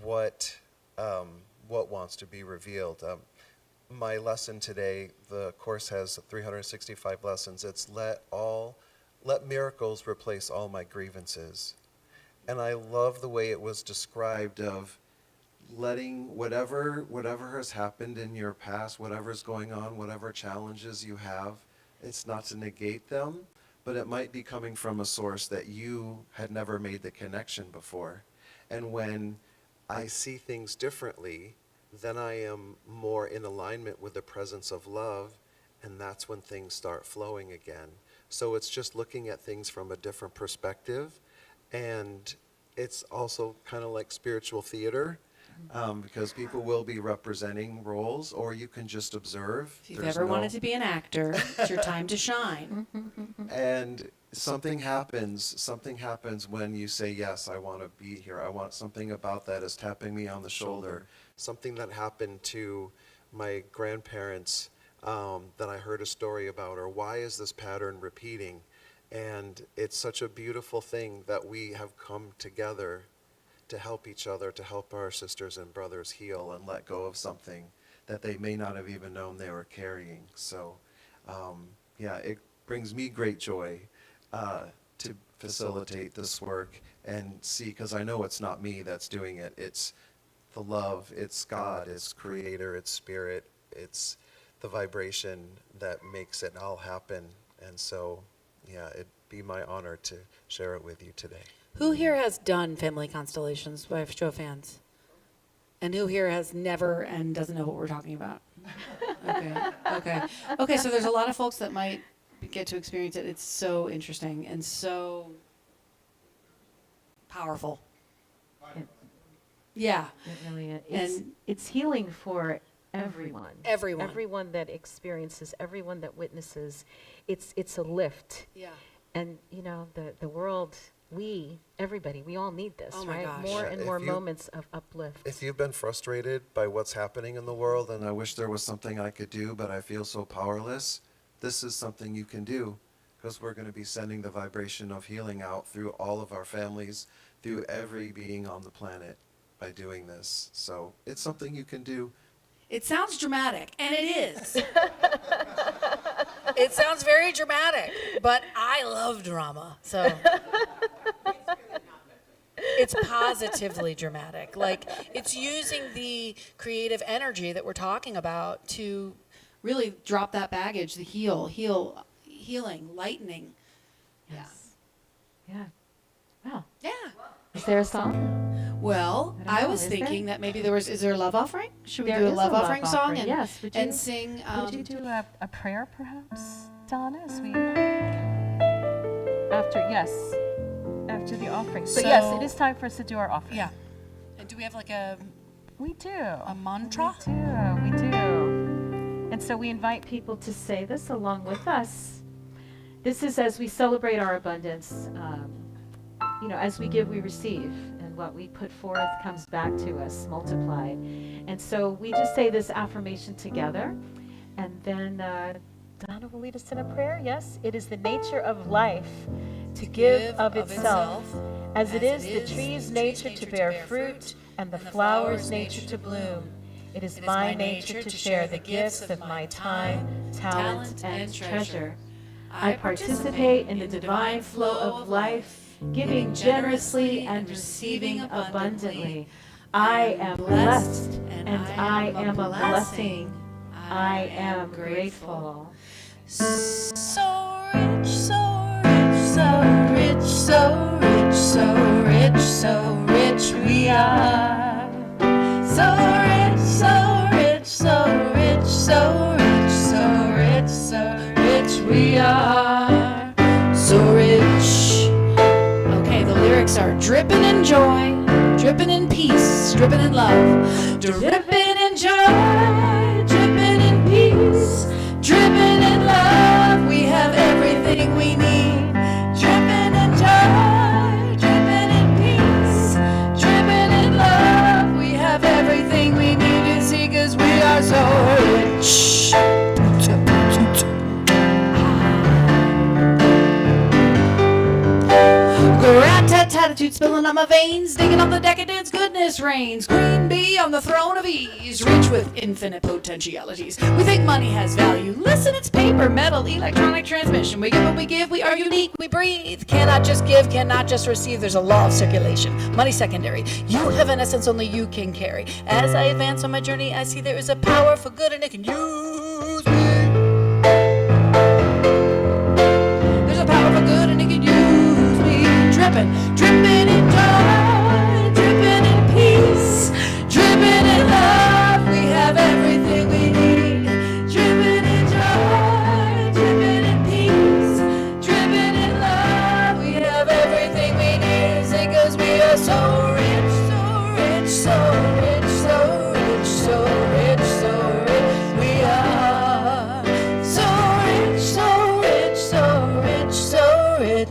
what wants to be revealed. My lesson today, the course has 365 lessons. It's let miracles replace all my grievances. And I love the way it was described of letting whatever has happened in your past, whatever's going on, whatever challenges you have, it's not to negate them, but it might be coming from a source that you had never made the connection before. And when I see things differently, then I am more in alignment with the presence of love, and that's when things start flowing again. So it's just looking at things from a different perspective, and it's also kind of like spiritual theater, because people will be representing roles, or you can just observe. If you've ever wanted to be an actor, it's your time to shine. And something happens when you say, yes, I want to be here. I want something about that is tapping me on the shoulder. Something that happened to my grandparents that I heard a story about, or why is this pattern repeating? And it's such a beautiful thing that we have come together to help each other, to help our sisters and brothers heal and let go of something that they may not have even known they were carrying. So, yeah, it brings me great joy to facilitate this work and see, because I know it's not me that's doing it. It's the love, it's God, it's Creator, it's Spirit, it's the vibration that makes it all happen. And so, yeah, it'd be my honor to share it with you today. Who here has done family constellations by a show of hands? And who here has never and doesn't know what we're talking about? Okay, so there's a lot of folks that might get to experience it. It's so interesting and so powerful. Yeah. It really is. It's healing for everyone. Everyone that experiences, everyone that witnesses. It's a lift. Yeah. And, you know, the world, everybody, we all need this, Oh my right? gosh. More Yeah, and if more you- moments of uplift. If you've been frustrated by what's happening in the world, and I wish there was something I could do, but I feel so powerless, this is something you can do, because we're going to be sending the vibration of healing out through all of our families, through every being on the planet by doing this. So it's something you can do. It sounds dramatic, and it is. It sounds very dramatic, but I love drama, so. It's positively dramatic. Like, it's using the creative energy that we're talking about to really drop that baggage, the healing, lightening. Yes. Yeah. Wow. Yeah. Is there a song? Well, I don't I know, was is thinking there? that maybe is there a love offering? Should we There do a is love offering song offering, and, yes. Would and you- sing? Would you do a prayer, perhaps, Donna, as we after the offering? So yes, it is time for us to do our offering. Yeah. And do we have like a We do. a mantra? We do. And so we invite people to say this along with us. This is as we celebrate our abundance. You know, as we give, we receive. And what we put forth comes back to us multiplied. And so we just say this affirmation together. And then Donna will lead us in a prayer. Yes, it is the nature of life to give of itself, as it is the tree's nature to bear fruit and the flower's nature to bloom. It is my nature to share the gifts of my time, talent, and treasure. I participate in the divine flow of life, giving generously and receiving abundantly. I am blessed, and I am a blessing. I am grateful. So rich, so rich, so rich, so rich, so rich, so rich we are. So rich, so rich, so rich, so rich, so rich, so rich we are. So rich. Okay, the lyrics are dripping in joy, dripping in peace, dripping in love, dripping in joy, dripping in peace, dripping in love. We have everything we need. Dripping in joy, dripping in peace, dripping in love. We have everything we need, you see, 'cause we are so rich. Gratitude spilling on my veins, digging up the decadence, goodness reigns. Queen bee on the throne of ease, rich with infinite potentialities. We think money has value. Listen, it's paper, metal, electronic transmission. We give what we give, we are unique, we breathe. Cannot just give, cannot just receive. There's a law of circulation. Money secondary. You have an essence only you can carry. As I advance on my journey, I see there is a power for good and it can use me. There's a power for good and it can use me. Dripping, dripping in joy, dripping in peace, dripping in love. We have everything we need. Dripping in joy, dripping in peace, dripping in love. We have everything we need. Sing 'cause we are so rich, so rich, so rich, so rich, so rich, so rich. We are so rich, so rich, so rich, so rich.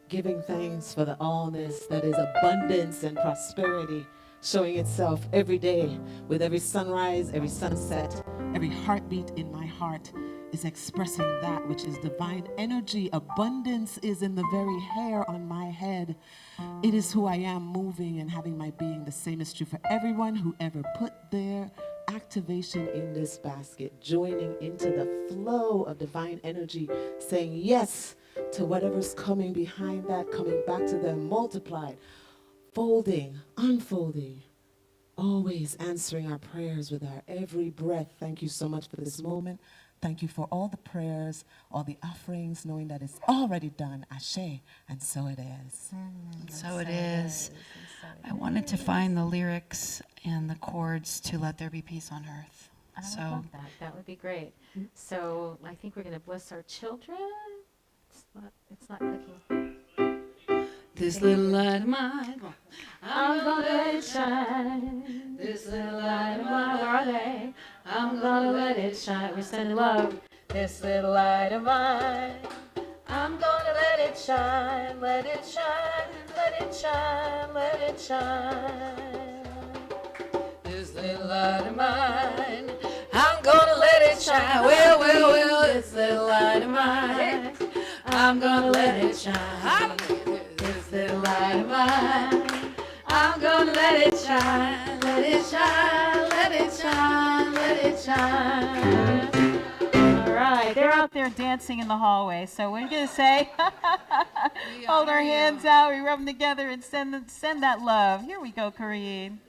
Giving thanks for the allness that is abundance and prosperity, showing itself every day with every sunrise, every sunset, every heartbeat in my heart is expressing that which is divine energy. Abundance is in the very hair on my head. It is who I am, moving and having my being. The same is true for everyone who ever put their activation in this basket, joining into the flow of divine energy, saying yes to whatever's coming behind that, coming back to them, multiplied, folding, unfolding, always answering our prayers with our every breath. Thank you so much for this moment. Thank you for all the prayers, all the offerings, knowing that it's already done. Ashe, and so it is. So it is. I wanted to find the lyrics and the chords to Let There Be Peace on Earth. I So would love that. That would be great. So I think we're going to bless our children. It's not clicking. this little light of mine, I'm gonna let it shine. This little light of mine, where are they? I'm gonna let it shine. We're sending love. This little light of mine, I'm gonna let it shine, let it shine, let it shine, let it shine. This little light of mine, I'm gonna let it shine. Well, this little light of mine, I'm gonna let it shine. This little light of mine, I'm gonna let it shine, let it shine, let it shine, let it shine. All right, they're out there dancing in the hallway. So we're gonna say, hold our hands out, we rub them together, and send that love. Here we go, Corinne.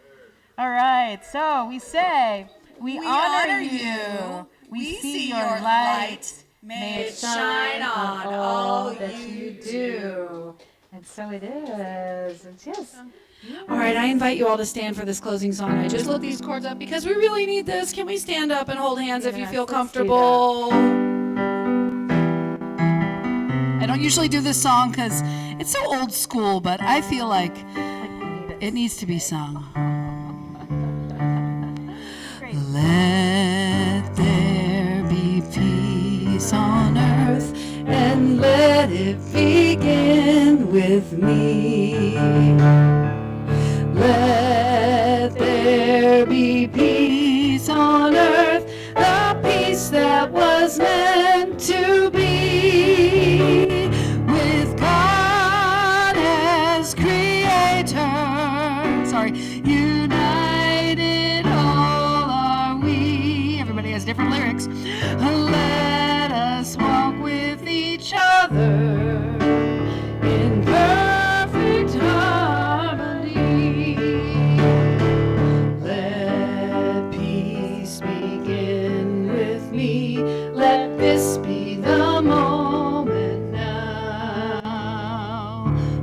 All right, so we say, we honor you. We see your light. May it shine on all that you do. And so it is. And yes. all right, I invite you all to stand for this closing song. I just looked these chords up because we really need this. Can we stand up and hold hands if you feel comfortable? I don't usually do this song because it's so old school, but I feel like it needs to be sung. Let there be peace on earth, and let it begin with me. Let there be peace on earth, the peace that was meant to be, with God as creator. Sorry, united all are we. Everybody has different lyrics. Let us walk with each other in perfect harmony. Let peace begin with me. Let this be the moment now.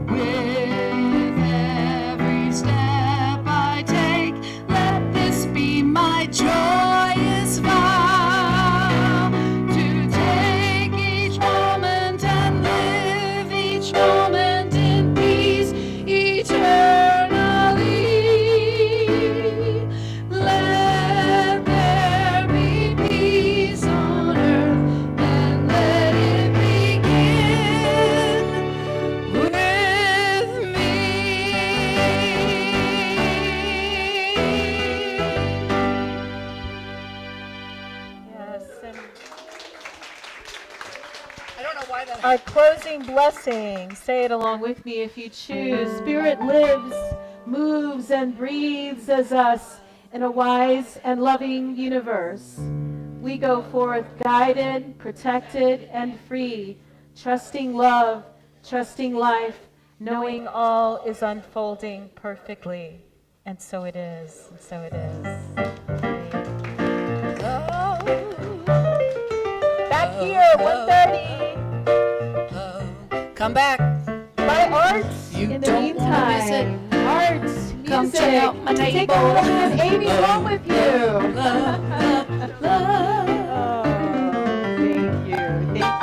With every step I take, let this be my joyous vow, to take each moment and live each moment in peace eternally. Let there be peace on earth, and let it begin with me. Yes, and our closing blessing. Say it along with me if you choose. Spirit lives, moves, and breathes as us in a wise and loving universe. We go forth guided, protected, and free, trusting love, trusting life, knowing all is unfolding perfectly. And so it is, and so it is. Back here, 1:30. Come back. By Arts. You in the don't wanna miss it. meantime, Arts, Come music. check out my Take table. a woman and Amy home with you. Love, love, love. Oh, thank you. Thank